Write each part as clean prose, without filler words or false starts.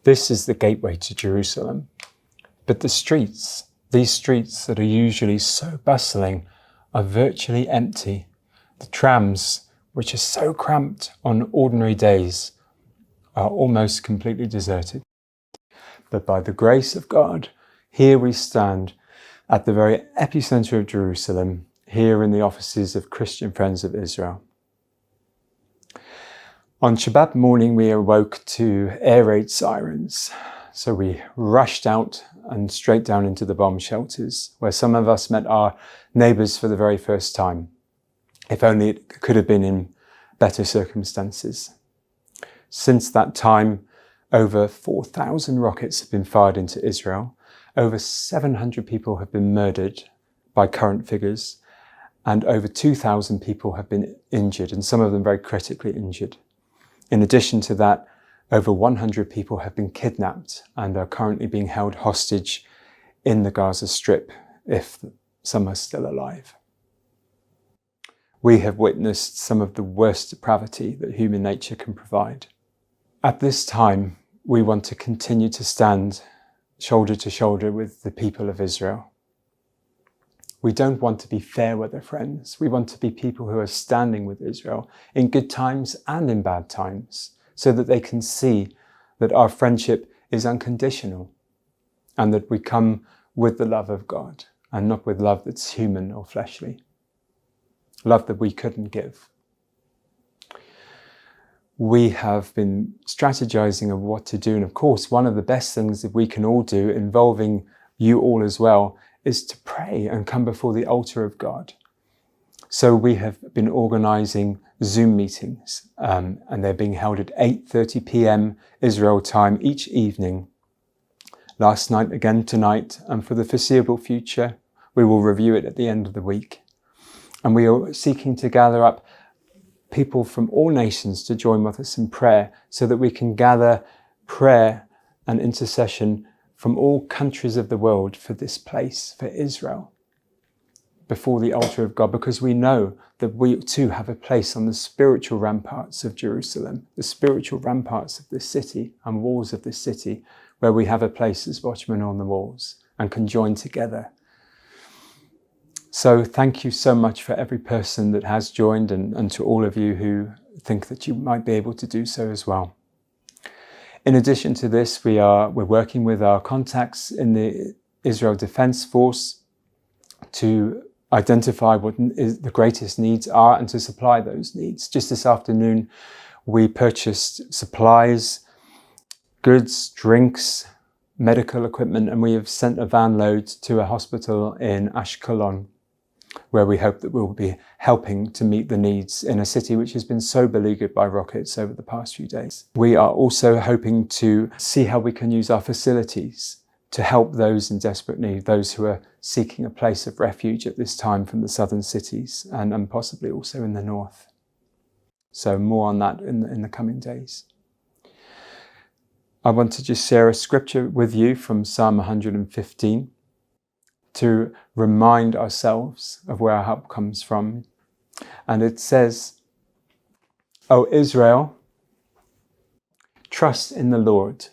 This is the gateway to Jerusalem. But the streets, these streets that are usually so bustling, are virtually empty. The trams, which are so cramped on ordinary days, are almost completely deserted. But by the grace of God, here we stand at the very epicenter of Jerusalem, here in the offices of Christian Friends of Israel. On Shabbat morning, we awoke to air raid sirens. So we rushed out and straight down into the bomb shelters, where some of us met our neighbours for the very first time. If only it could have been in better circumstances. Since that time, over 4,000 rockets have been fired into Israel. Over 700 people have been murdered by current figures, and over 2,000 people have been injured, and some of them very critically injured. In addition to that, over 100 people have been kidnapped and are currently being held hostage in the Gaza Strip, if some are still alive. We have witnessed some of the worst depravity that human nature can provide. At this time, we want to continue to stand shoulder to shoulder with the people of Israel. We don't want to be fair weather friends. We want to be people who are standing with Israel in good times and in bad times, so that they can see that our friendship is unconditional and that we come with the love of God and not with love that's human or fleshly. Love that we couldn't give. We have been strategizing of what to do. And of course, one of the best things that we can all do, involving you all as well, is to pray and come before the altar of God. So we have been organizing Zoom meetings, and they're being held at 8:30 p.m. Israel time each evening. Last night, again tonight, and for the foreseeable future, we will review it at the end of the week. And we are seeking to gather up people from all nations to join with us in prayer, so that we can gather prayer and intercession from all countries of the world for this place, for Israel, before the altar of God, because we know that we too have a place on the spiritual ramparts of Jerusalem, the spiritual ramparts of this city and walls of this city, where we have a place as watchmen on the walls and can join together. So thank you so much for every person that has joined, and to all of you who think that you might be able to do so as well. In addition to this, we're working with our contacts in the Israel Defense Force to identify what the greatest needs are and to supply those needs. Just this afternoon, we purchased supplies, goods, drinks, medical equipment, and we have sent a van load to a hospital in Ashkelon, where we hope that we'll be helping to meet the needs in a city which has been so beleaguered by rockets over the past few days. We are also hoping to see how we can use our facilities to help those in desperate need, those who are seeking a place of refuge at this time from the southern cities and possibly also in the north. So more on that in the coming days. I want to just share a scripture with you from Psalm 115 to remind ourselves of where our help comes from. And it says, "O Israel, trust in the Lord.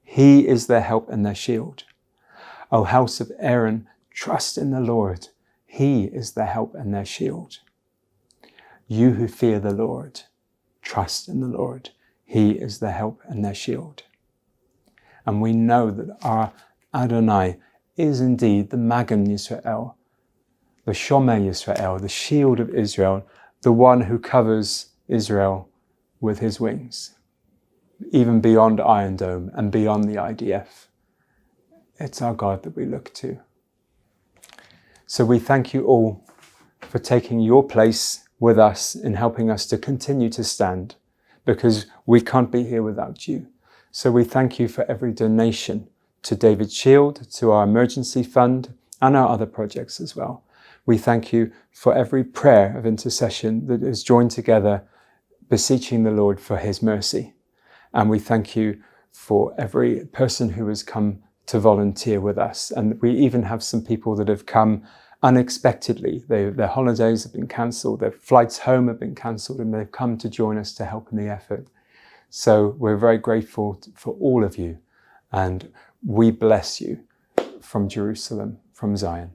He is their help and their shield. O house of Aaron, trust in the Lord. He is their help and their shield. You who fear the Lord, trust in the Lord. He is their help and their shield." And we know that our Adonai is indeed the Magen Yisrael, the Shomer Yisrael, the shield of Israel, the one who covers Israel with his wings, even beyond Iron Dome and beyond the IDF. It's our God that we look to. So we thank you all for taking your place with us in helping us to continue to stand, because we can't be here without you. So we thank you for every donation to David Shield, to our emergency fund, and our other projects as well. We thank you for every prayer of intercession that is joined together, beseeching the Lord for his mercy. And we thank you for every person who has come to volunteer with us. And we even have some people that have come unexpectedly. Their holidays have been cancelled, their flights home have been cancelled, and they've come to join us to help in the effort. So we're very grateful for all of you, and we bless you from Jerusalem, from Zion.